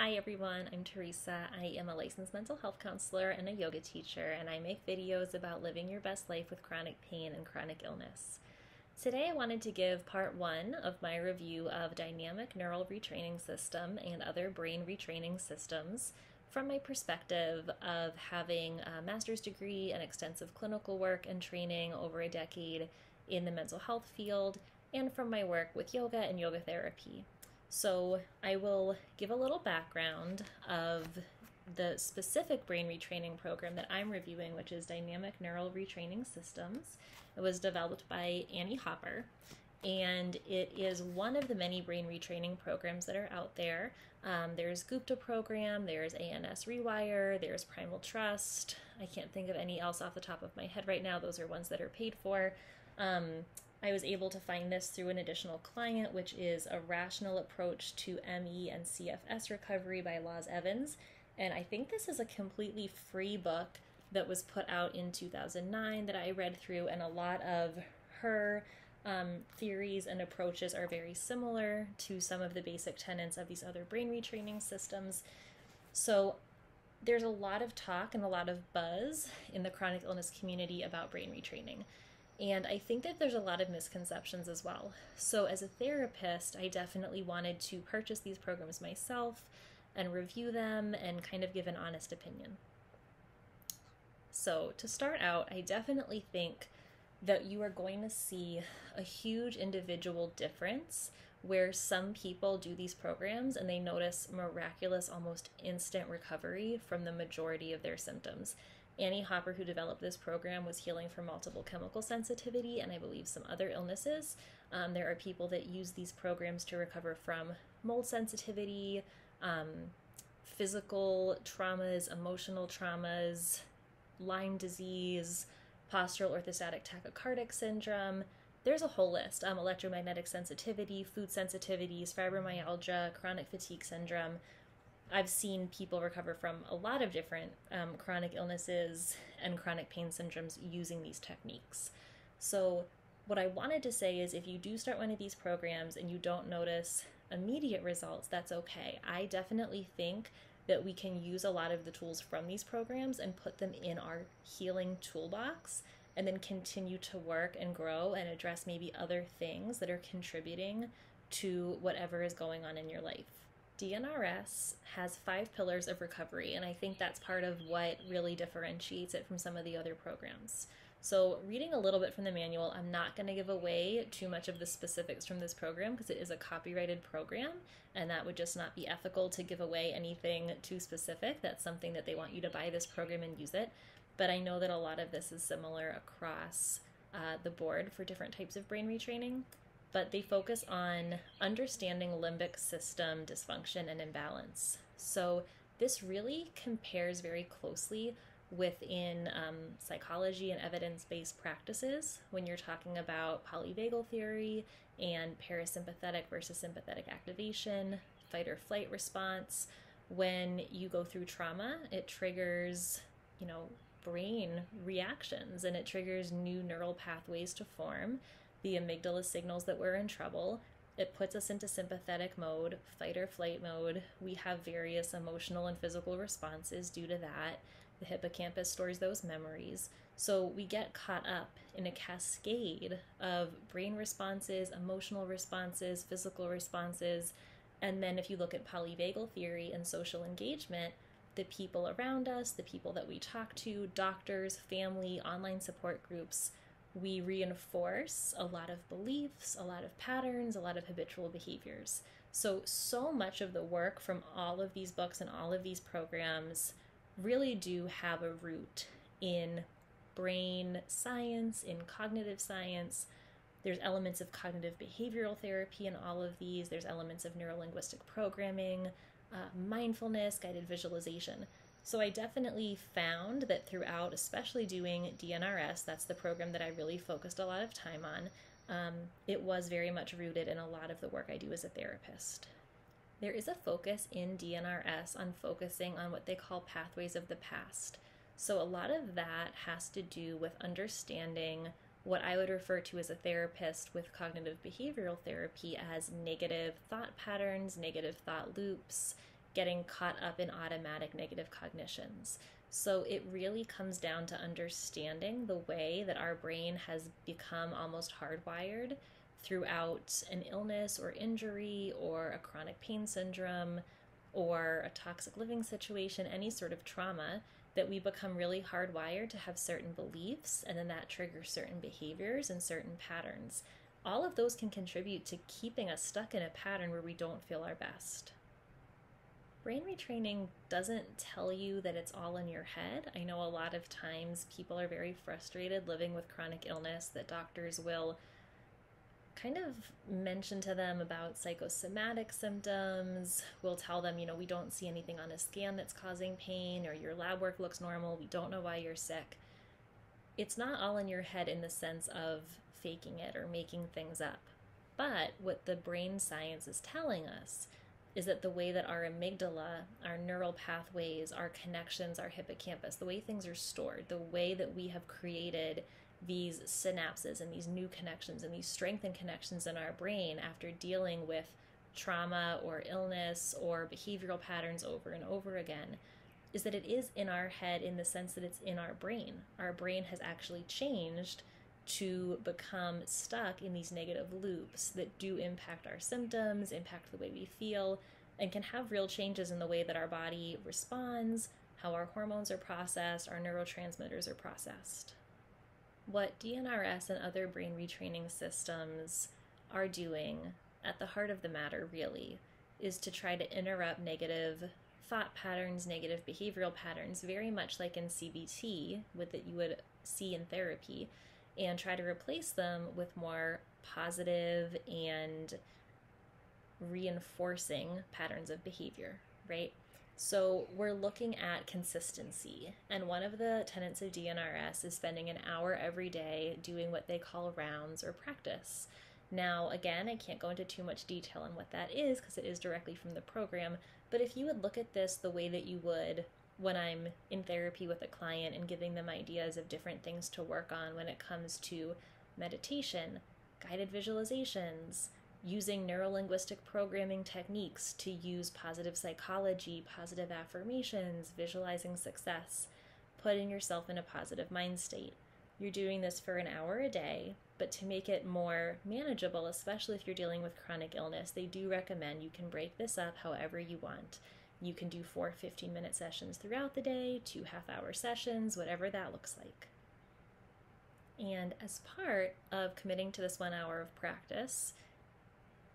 Hi everyone, I'm Teresa. I am a licensed mental health counselor and a yoga teacher, and I make videos about living your best life with chronic pain and chronic illness. Today I wanted to give part one of my review of dynamic neural retraining system and other brain retraining systems from my perspective of having a master's degree and extensive clinical work and training over a decade in the mental health field, and from my work with yoga and yoga therapy. So I will give a little background of the specific brain retraining program that I'm reviewing, which is Dynamic Neural Retraining Systems. It was developed by Annie Hopper, and it is one of the many brain retraining programs that are out there. There's Gupta program, there's ANS Rewire, there's Primal Trust. I can't think of any else off the top of my head right now. Those are ones that are paid for. I was able to find this through an additional client, which is A Rational Approach to ME and CFS Recovery by Laz Evans. And I think this is a completely free book that was put out in 2009 that I read through, and a lot of her theories and approaches are very similar to some of the basic tenets of these other brain retraining systems. So there's a lot of talk and a lot of buzz in the chronic illness community about brain retraining. And I think that there's a lot of misconceptions as well. So as a therapist, I definitely wanted to purchase these programs myself and review them and kind of give an honest opinion. So to start out, I definitely think that you are going to see a huge individual difference where some people do these programs and they notice miraculous, almost instant recovery from the majority of their symptoms. Annie Hopper, who developed this program, was healing from multiple chemical sensitivity and I believe some other illnesses. There are people that use these programs to recover from mold sensitivity, physical traumas, emotional traumas, Lyme disease, postural orthostatic tachycardic syndrome. There's a whole list. Electromagnetic sensitivity, food sensitivities, fibromyalgia, chronic fatigue syndrome. I've seen people recover from a lot of different chronic illnesses and chronic pain syndromes using these techniques. So what I wanted to say is if you do start one of these programs and you don't notice immediate results, that's okay. I definitely think that we can use a lot of the tools from these programs and put them in our healing toolbox and then continue to work and grow and address maybe other things that are contributing to whatever is going on in your life. DNRS has 5 pillars of recovery, and I think that's part of what really differentiates it from some of the other programs. So reading a little bit from the manual, I'm not going to give away too much of the specifics from this program because it is a copyrighted program, and that would just not be ethical to give away anything too specific. That's something that they want you to buy this program and use it. But I know that a lot of this is similar across the board for different types of brain retraining. But they focus on understanding limbic system dysfunction and imbalance. So this really compares very closely within psychology and evidence-based practices when you're talking about polyvagal theory and parasympathetic versus sympathetic activation, fight or flight response. When you go through trauma, it triggers, brain reactions, and it triggers new neural pathways to form. The amygdala signals that we're in trouble. It puts us into sympathetic mode, fight or flight mode. We have various emotional and physical responses due to that. The hippocampus stores those memories. So we get caught up in a cascade of brain responses, emotional responses, physical responses. And then if you look at polyvagal theory and social engagement, the people around us, the people that we talk to, doctors, family, online support groups, we reinforce a lot of beliefs, a lot of patterns, a lot of habitual behaviors. So much of the work from all of these books and all of these programs really do have a root in brain science, in cognitive science. There's elements of cognitive behavioral therapy in all of these. There's elements of neurolinguistic programming, mindfulness, guided visualization. So I definitely found that throughout, especially doing DNRS, that's the program that I really focused a lot of time on, it was very much rooted in a lot of the work I do as a therapist. There is a focus in DNRS on focusing on what they call pathways of the past. So a lot of that has to do with understanding what I would refer to as a therapist with cognitive behavioral therapy as negative thought patterns, negative thought loops, getting caught up in automatic negative cognitions. So it really comes down to understanding the way that our brain has become almost hardwired throughout an illness or injury or a chronic pain syndrome or a toxic living situation, any sort of trauma, that we become really hardwired to have certain beliefs, and then that triggers certain behaviors and certain patterns. All of those can contribute to keeping us stuck in a pattern where we don't feel our best. Brain retraining doesn't tell you that it's all in your head. I know a lot of times people are very frustrated living with chronic illness, that doctors will kind of mention to them about psychosomatic symptoms. We'll tell them, we don't see anything on a scan that's causing pain, or your lab work looks normal, we don't know why you're sick. It's not all in your head in the sense of faking it or making things up. But what the brain science is telling us is that the way that our amygdala, our neural pathways, our connections, our hippocampus, the way things are stored, the way that we have created these synapses and these new connections and these strengthened connections in our brain after dealing with trauma or illness or behavioral patterns over and over again, is that it is in our head in the sense that it's in our brain. Our brain has actually changed to become stuck in these negative loops that do impact our symptoms, impact the way we feel, and can have real changes in the way that our body responds, how our hormones are processed, our neurotransmitters are processed. What DNRS and other brain retraining systems are doing at the heart of the matter really is to try to interrupt negative thought patterns, negative behavioral patterns, very much like in CBT, that you would see in therapy, and try to replace them with more positive and reinforcing patterns of behavior, right? So we're looking at consistency, and one of the tenets of DNRS is spending an hour every day doing what they call rounds or practice. Now, again, I can't go into too much detail on what that is because it is directly from the program, but if you would look at this the way that you would when I'm in therapy with a client and giving them ideas of different things to work on when it comes to meditation, guided visualizations, using neurolinguistic programming techniques to use positive psychology, positive affirmations, visualizing success, putting yourself in a positive mind state. You're doing this for an hour a day, but to make it more manageable, especially if you're dealing with chronic illness, they do recommend you can break this up however you want. You can do 4 15-minute sessions throughout the day, 2 half-hour sessions, whatever that looks like. And as part of committing to this 1 hour of practice,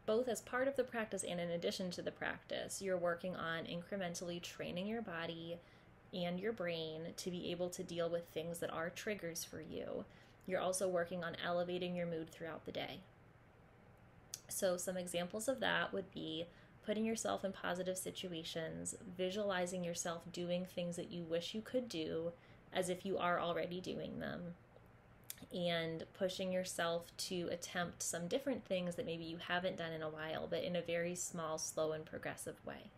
both as part of the practice and in addition to the practice, you're working on incrementally training your body and your brain to be able to deal with things that are triggers for you. You're also working on elevating your mood throughout the day. So some examples of that would be putting yourself in positive situations, visualizing yourself doing things that you wish you could do as if you are already doing them, and pushing yourself to attempt some different things that maybe you haven't done in a while, but in a very small, slow, and progressive way.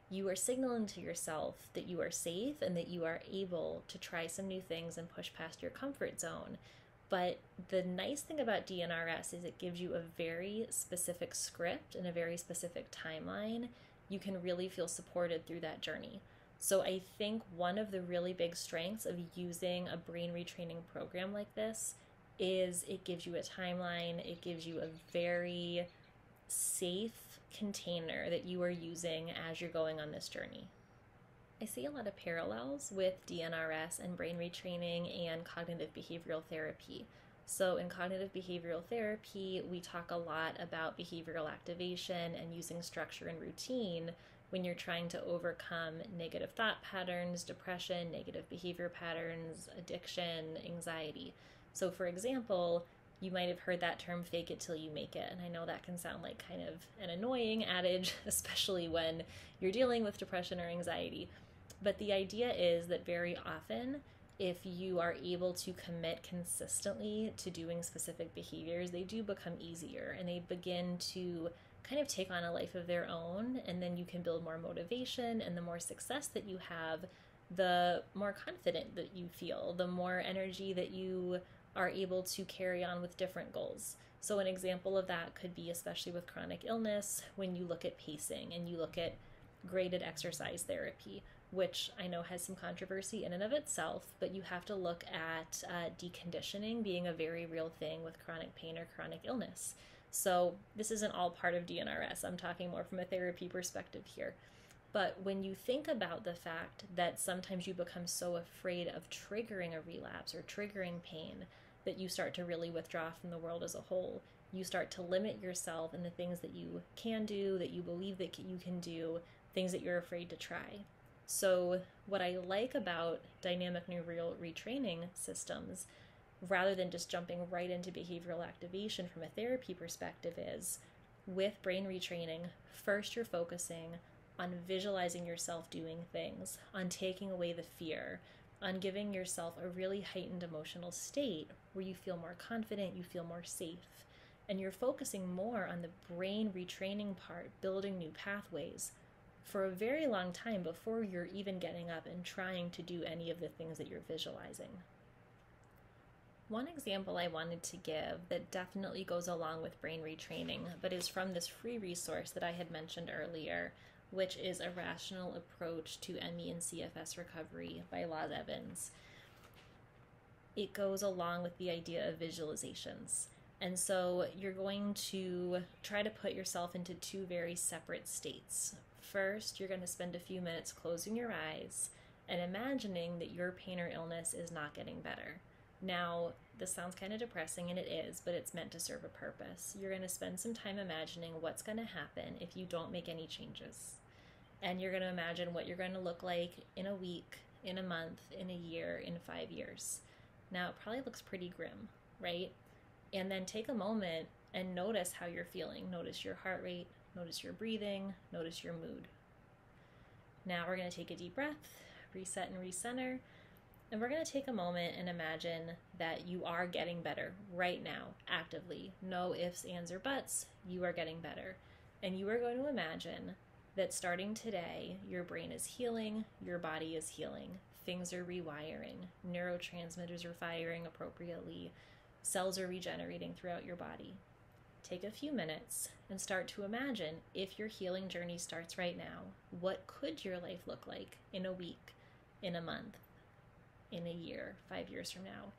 You are signaling to yourself that you are safe and that you are able to try some new things and push past your comfort zone. But the nice thing about DNRS is it gives you a very specific script and a very specific timeline. You can really feel supported through that journey. So I think one of the really big strengths of using a brain retraining program like this is it gives you a timeline. It gives you a very safe container that you are using as you're going on this journey. I see a lot of parallels with DNRS and brain retraining and cognitive behavioral therapy. So in cognitive behavioral therapy, we talk a lot about behavioral activation and using structure and routine when you're trying to overcome negative thought patterns, depression, negative behavior patterns, addiction, anxiety. So for example, you might have heard that term, fake it till you make it. And I know that can sound like kind of an annoying adage, especially when you're dealing with depression or anxiety. But the idea is that very often, if you are able to commit consistently to doing specific behaviors, they do become easier and they begin to kind of take on a life of their own, and then you can build more motivation, and the more success that you have, the more confident that you feel, the more energy that you are able to carry on with different goals. So an example of that could be, especially with chronic illness, when you look at pacing and you look at graded exercise therapy, which I know has some controversy in and of itself, but you have to look at deconditioning being a very real thing with chronic pain or chronic illness. So this isn't all part of DNRS. I'm talking more from a therapy perspective here. But when you think about the fact that sometimes you become so afraid of triggering a relapse or triggering pain that you start to really withdraw from the world as a whole, you start to limit yourself in the things that you can do, that you believe that you can do, things that you're afraid to try. So what I like about dynamic neural retraining systems, rather than just jumping right into behavioral activation from a therapy perspective, is with brain retraining, first you're focusing on visualizing yourself doing things, on taking away the fear, on giving yourself a really heightened emotional state where you feel more confident, you feel more safe. And you're focusing more on the brain retraining part, building new pathways for a very long time before you're even getting up and trying to do any of the things that you're visualizing. One example I wanted to give that definitely goes along with brain retraining, but is from this free resource that I had mentioned earlier, which is A Rational Approach to ME and CFS Recovery by Laz Evans. It goes along with the idea of visualizations. And so you're going to try to put yourself into two very separate states. First, you're going to spend a few minutes closing your eyes and imagining that your pain or illness is not getting better. Now, this sounds kind of depressing, and it is, but it's meant to serve a purpose. You're going to spend some time imagining what's going to happen if you don't make any changes. And you're going to imagine what you're going to look like in a week, in a month, in a year, in 5 years. Now, it probably looks pretty grim, right? And then take a moment and notice how you're feeling. Notice your heart rate, notice your breathing, notice your mood. Now we're going to take a deep breath, reset and recenter, and we're going to take a moment and imagine that you are getting better right now, actively. No ifs, ands, or buts. You are getting better. And you are going to imagine that starting today, your brain is healing, your body is healing, things are rewiring, neurotransmitters are firing appropriately, cells are regenerating throughout your body. Take a few minutes and start to imagine, if your healing journey starts right now, what could your life look like in a week, in a month, in a year, 5 years from now?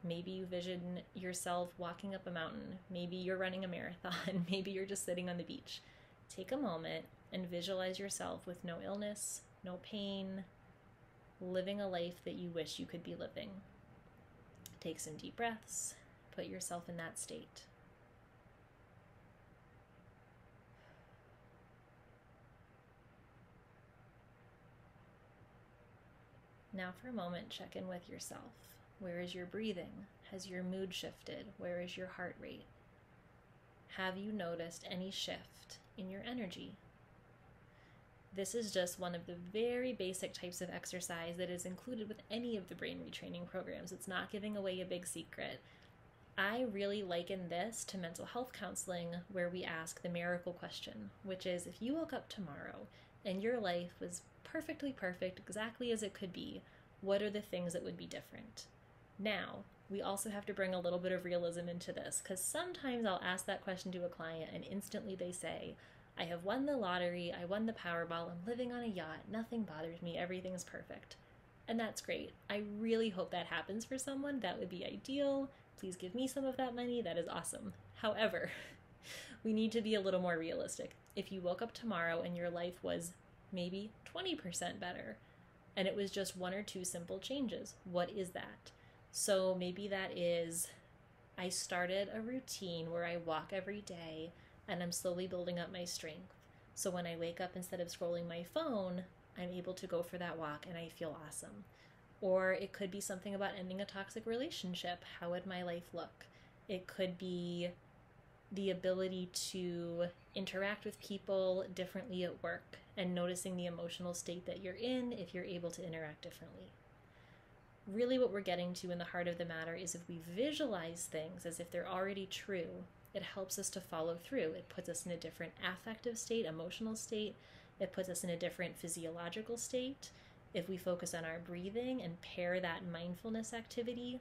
Maybe you vision yourself walking up a mountain. Maybe you're running a marathon. Maybe you're just sitting on the beach. Take a moment and visualize yourself with no illness, no pain, living a life that you wish you could be living. Take some deep breaths. Put yourself in that state. Now for a moment, check in with yourself. Where is your breathing? Has your mood shifted? Where is your heart rate? Have you noticed any shift in your energy? This is just one of the very basic types of exercise that is included with any of the brain retraining programs. It's not giving away a big secret. I really liken this to mental health counseling, where we ask the miracle question, which is, if you woke up tomorrow and your life was perfectly perfect, exactly as it could be, what are the things that would be different? Now, we also have to bring a little bit of realism into this, because sometimes I'll ask that question to a client and instantly they say, I have won the lottery, I won the Powerball, I'm living on a yacht, nothing bothers me, everything's perfect. And that's great. I really hope that happens for someone. That would be ideal. Please give me some of that money. That is awesome. However, we need to be a little more realistic. If you woke up tomorrow and your life was maybe 20% better, and it was just 1 or 2 simple changes, what is that? So maybe that is, I started a routine where I walk every day and I'm slowly building up my strength. So when I wake up, instead of scrolling my phone, I'm able to go for that walk and I feel awesome. Or it could be something about ending a toxic relationship. How would my life look? It could be the ability to interact with people differently at work and noticing the emotional state that you're in if you're able to interact differently. Really what we're getting to in the heart of the matter is, if we visualize things as if they're already true, it helps us to follow through. It puts us in a different affective state, emotional state. It puts us in a different physiological state. If we focus on our breathing and pair that mindfulness activity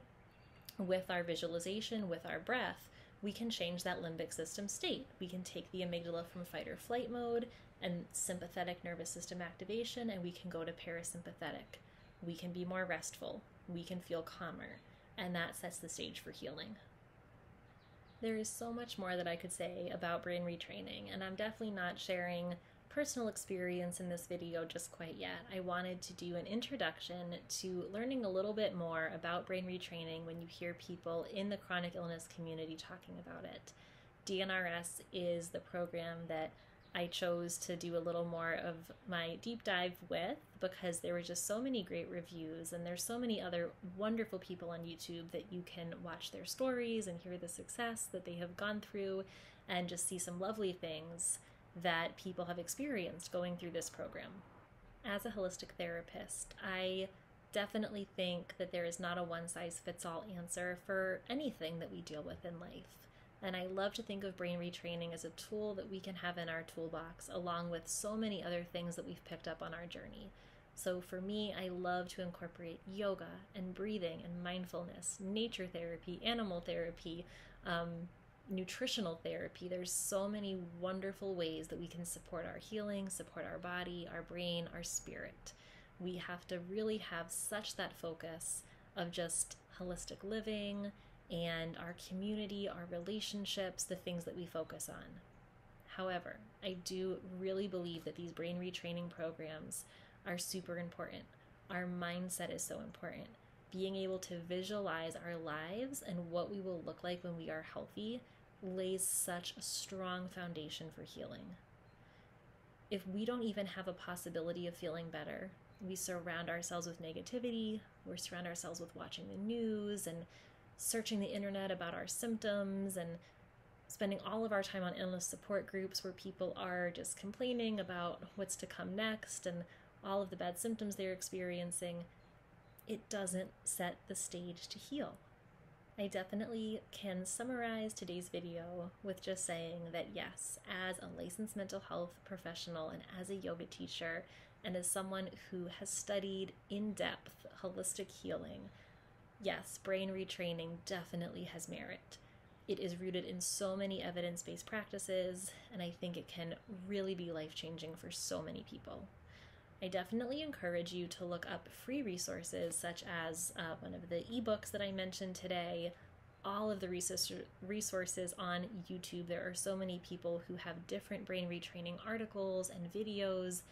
with our visualization, with our breath, we can change that limbic system state. We can take the amygdala from fight or flight mode and sympathetic nervous system activation, and we can go to parasympathetic. We can be more restful. We can feel calmer, and that sets the stage for healing. There is so much more that I could say about brain retraining, and I'm definitely not sharing personal experience in this video just quite yet. I wanted to do an introduction to learning a little bit more about brain retraining when you hear people in the chronic illness community talking about it. DNRS is the program that I chose to do a little more of my deep dive with because there were just so many great reviews, and there's so many other wonderful people on YouTube that you can watch their stories and hear the success that they have gone through and just see some lovely things that people have experienced going through this program. As a holistic therapist, I definitely think that there is not a one-size-fits-all answer for anything that we deal with in life. And I love to think of brain retraining as a tool that we can have in our toolbox, along with so many other things that we've picked up on our journey. So for me, I love to incorporate yoga and breathing and mindfulness, nature therapy, animal therapy, nutritional therapy. There's so many wonderful ways that we can support our healing, support our body, our brain, our spirit. We have to really have such that focus of just holistic living and our community, our relationships, the things that we focus on. However, I do really believe that these brain retraining programs are super important. Our mindset is so important. Being able to visualize our lives and what we will look like when we are healthy lays such a strong foundation for healing. If we don't even have a possibility of feeling better, we surround ourselves with negativity, we surround ourselves with watching the news and searching the internet about our symptoms and spending all of our time on illness support groups where people are just complaining about what's to come next and all of the bad symptoms they're experiencing, it doesn't set the stage to heal. I definitely can summarize today's video with just saying that yes, as a licensed mental health professional and as a yoga teacher and as someone who has studied in-depth holistic healing, yes, brain retraining definitely has merit. It is rooted in so many evidence-based practices, and I think it can really be life-changing for so many people. I definitely encourage you to look up free resources such as one of the ebooks that I mentioned today, all of the resources on YouTube. There are so many people who have different brain retraining articles and videos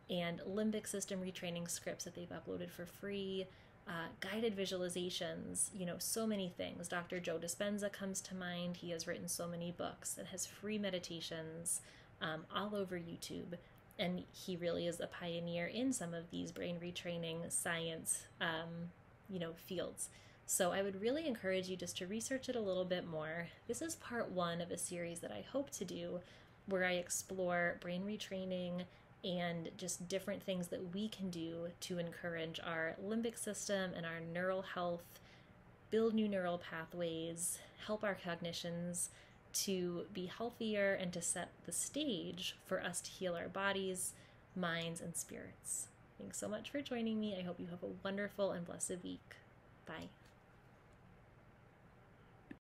and limbic system retraining scripts that they've uploaded for free. Guided visualizations, so many things. Dr. Joe Dispenza comes to mind. He has written so many books and has free meditations all over YouTube. And he really is a pioneer in some of these brain retraining science, fields. So I would really encourage you just to research it a little bit more. This is part one of a series that I hope to do where I explore brain retraining and just different things that we can do to encourage our limbic system and our neural health, build new neural pathways, help our cognitions to be healthier, and to set the stage for us to heal our bodies, minds, and spirits. Thanks so much for joining me. I hope you have a wonderful and blessed week. Bye.